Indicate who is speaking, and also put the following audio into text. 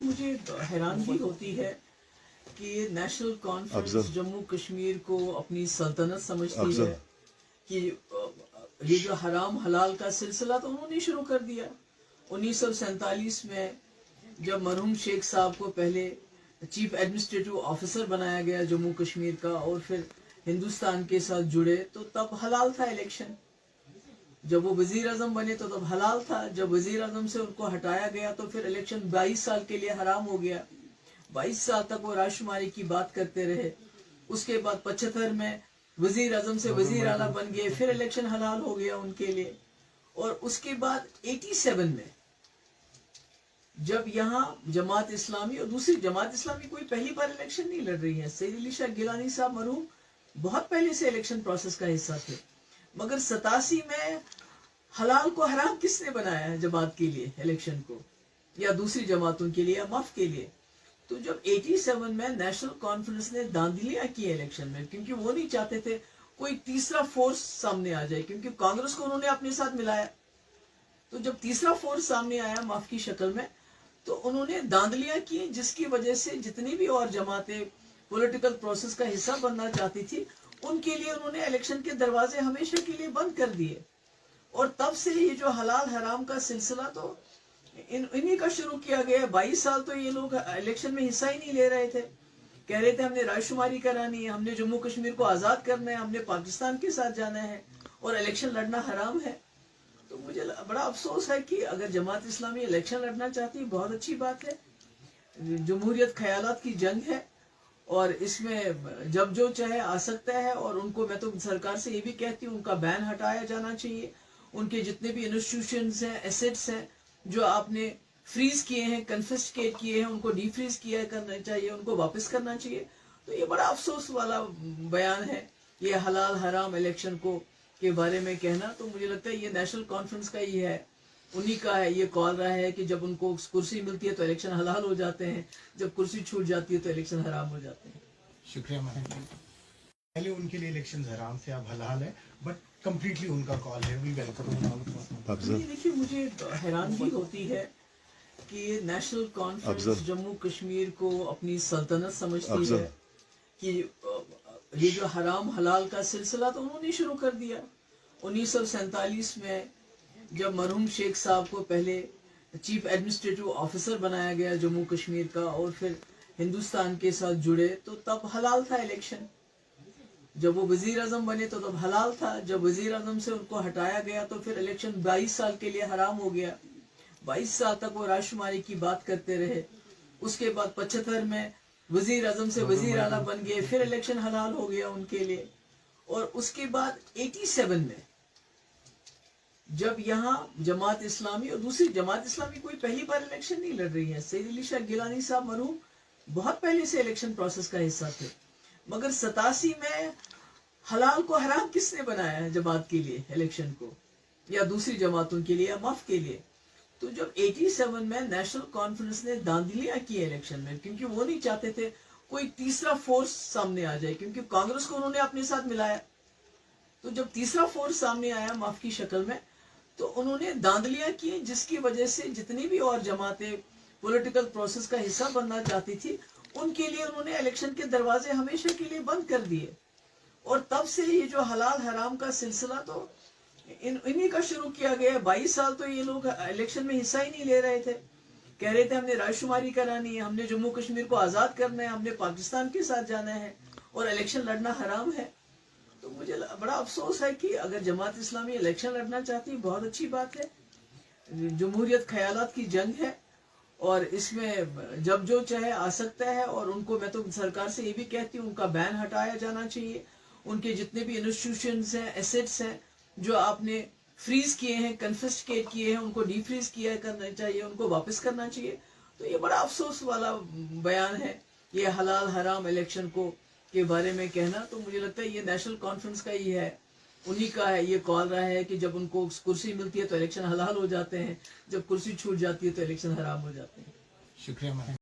Speaker 1: مجھے حیرانگی ہوتی ہے کہ نیشنل کانفرنس جموں کشمیر کو اپنی سلطنت سمجھتی ہے کہ یہ جو حرام حلال کا سلسلہ تو انہوں نے شروع کر دیا 1947 میں جب مرحوم شیخ صاحب کو پہلے چیف ایڈمنسٹریٹو آفیسر بنایا گیا جموں کشمیر کا اور پھر ہندوستان کے ساتھ جڑے تو تب حلال تھا الیکشن. جب وہ وزیر اعظم بنے تو تب حلال تھا. جب وزیر اعظم سے ان کو ہٹایا گیا تو پھر الیکشن 22 سال کے لیے حرام ہو گیا. 22 سال تک وہ رائے شماری کی بات کرتے رہے. اس کے بعد 75 میں وزیر اعظم سے وزیر اعلیٰ بن گئے, پھر الیکشن حلال ہو گیا ان کے لیے. اور اس کے بعد 87 میں جب یہاں جماعت اسلامی اور دوسری جماعت اسلامی کوئی پہلی بار الیکشن نہیں لڑ رہی ہے. سید علی شاہ گیلانی صاحب مرحوم بہت پہلے سے الیکشن پروسیس کا حصہ تھے, مگر 87 میں حلال کو حرام کس نے بنایا ہے جماعت کے لیے الیکشن کو, یا دوسری جماعتوں کے لیے, یا مف کے لیے. تو جب 87 میں نیشنل کانفرنس نے داندلیاں کی الیکشن میں, کیونکہ وہ نہیں چاہتے تھے کوئی تیسرا فورس سامنے آ جائے, کیونکہ کانگریس کو انہوں نے اپنے ساتھ ملایا. تو جب تیسرا فورس سامنے آیا مف کی شکل میں تو انہوں نے داندلیاں کی, جس کی وجہ سے جتنی بھی اور جماعتیں پولیٹیکل پروسیس کا حصہ بننا چاہتی تھی ان کے لیے انہوں نے الیکشن کے دروازے ہمیشہ کے لیے بند کر دیے. اور تب سے یہ جو حلال حرام کا سلسلہ تو انہی کا شروع کیا گیا. 22 سال تو یہ لوگ الیکشن میں حصہ ہی نہیں لے رہے تھے. کہہ رہے تھے ہم نے رائے شماری کرانی ہے, ہم نے جموں کشمیر کو آزاد کرنا ہے, ہم نے پاکستان کے ساتھ جانا ہے, اور الیکشن لڑنا حرام ہے. تو مجھے بڑا افسوس ہے کہ اگر جماعت اسلامی الیکشن لڑنا چاہتی ہے بہت اچھی بات ہے. جمہوریت خیالات کی جنگ ہے اور اس میں جب جو چاہے آ سکتا ہے. اور ان کو میں تو سرکار سے یہ بھی کہتی ہوں ان کا بین ہٹایا جانا چاہیے. ان کے جتنے بھی انسٹیٹیوشنز ہیں, ایسٹس ہیں جو آپ نے فریز کیے ہیں, کنفسکیٹ کیے ہیں, ان کو ڈی فریز کیا کرنا چاہیے, ان کو واپس کرنا چاہیے. تو یہ بڑا افسوس والا بیان ہے یہ حلال حرام الیکشن کو کے بارے میں کہنا. تو مجھے لگتا ہے یہ نیشنل کانفرنس کا ہی ہے, انہی کا ہے یہ کال رہا ہے کہ جب ان کو کرسی ملتی ہے تو الیکشن حلال ہو جاتے ہیں, جب کرسی چھوٹ جاتی ہے تو الیکشن حرام ہو جاتے ہیں.
Speaker 2: شکریہ مہندی. پہلے ان کے لیے الیکشن حرام تھے, اب حلال ہے, بٹ کمپلیٹلی ان کا کال ہے.
Speaker 1: دیکھیے مجھے حیرانگی ہوتی ہے کہ نیشنل کانفرنس جموں کشمیر کو اپنی سلطنت سمجھتی ہے کہ یہ جو حرام حلال کا سلسلہ تو انہوں نے شروع کر دیا 1947 میں جب مرحوم شیخ صاحب کو پہلے چیف ایڈمنسٹریٹو آفیسر بنایا گیا جموں کشمیر کا اور پھر ہندوستان کے ساتھ جڑے تو تب حلال تھا الیکشن. جب وہ وزیر اعظم بنے تو تب حلال تھا. جب وزیر اعظم سے ان کو ہٹایا گیا تو پھر الیکشن 22 سال کے لیے حرام ہو گیا. 22 سال تک وہ رائے شماری کی بات کرتے رہے. اس کے بعد 75 میں وزیر اعظم سے وزیر اعلیٰ بن گئے, پھر الیکشن حلال ہو گیا ان کے لیے. اور اس کے بعد 87 میں جب یہاں جماعت اسلامی اور دوسری جماعت اسلامی کوئی پہلی بار الیکشن نہیں لڑ رہی ہے. سید علی شاہ گیلانی صاحب مرحوم بہت پہلے سے الیکشن پروسیس کا حصہ تھے, مگر 87 میں حلال کو حرام کس نے بنایا ہے جماعت کے لیے الیکشن کو, یا دوسری جماعتوں کے لیے, یا مف کے لیے. تو جب 87 میں نیشنل کانفرنس نے داندلیاں کی الیکشن میں, کیونکہ وہ نہیں چاہتے تھے کوئی تیسرا فورس سامنے آ جائے, کیونکہ کانگریس کو انہوں نے اپنے ساتھ ملایا. تو جب تیسرا فورس سامنے آیا مف کی شکل میں تو انہوں نے داندلیاں کی, جس کی وجہ سے جتنی بھی اور جماعتیں پولیٹیکل پروسیس کا حصہ بننا چاہتی تھی ان کے لیے انہوں نے الیکشن کے دروازے ہمیشہ کے لیے بند کر دیے. اور تب سے یہ جو حلال حرام کا سلسلہ تو انہی کا شروع کیا گیا. 22 سال تو یہ لوگ الیکشن میں حصہ ہی نہیں لے رہے تھے. کہہ رہے تھے ہم نے رائے شماری کرانی ہے, ہم نے جموں کشمیر کو آزاد کرنا ہے, ہم نے پاکستان کے ساتھ جانا ہے, اور الیکشن لڑنا حرام ہے. تو مجھے بڑا افسوس ہے کہ اگر جماعت اسلامی الیکشن لڑنا چاہتی ہے بہت اچھی بات ہے. جمہوریت خیالات کی جنگ ہے اور اس میں جب جو چاہے آ سکتا ہے. اور ان کو میں تو سرکار سے یہ بھی کہتی ہوں ان کا بین ہٹایا جانا چاہیے. ان کے جتنے بھی انسٹیٹیوشنز ہیں, ایسٹس ہیں جو آپ نے فریز کیے ہیں, کنفسکیٹ کیے ہیں, ان کو ڈی فریز کیا کرنا چاہیے, ان کو واپس کرنا چاہیے. تو یہ بڑا افسوس والا بیان ہے یہ حلال حرام الیکشن کو کے بارے میں کہنا. تو مجھے لگتا ہے یہ نیشنل کانفرنس کا ہی ہے, انہی کا ہے یہ کال رہا ہے کہ جب ان کو کرسی ملتی ہے تو الیکشن حلال ہو جاتے ہیں, جب کرسی چھوٹ جاتی ہے تو الیکشن حرام ہو جاتے ہیں.
Speaker 2: شکریہ.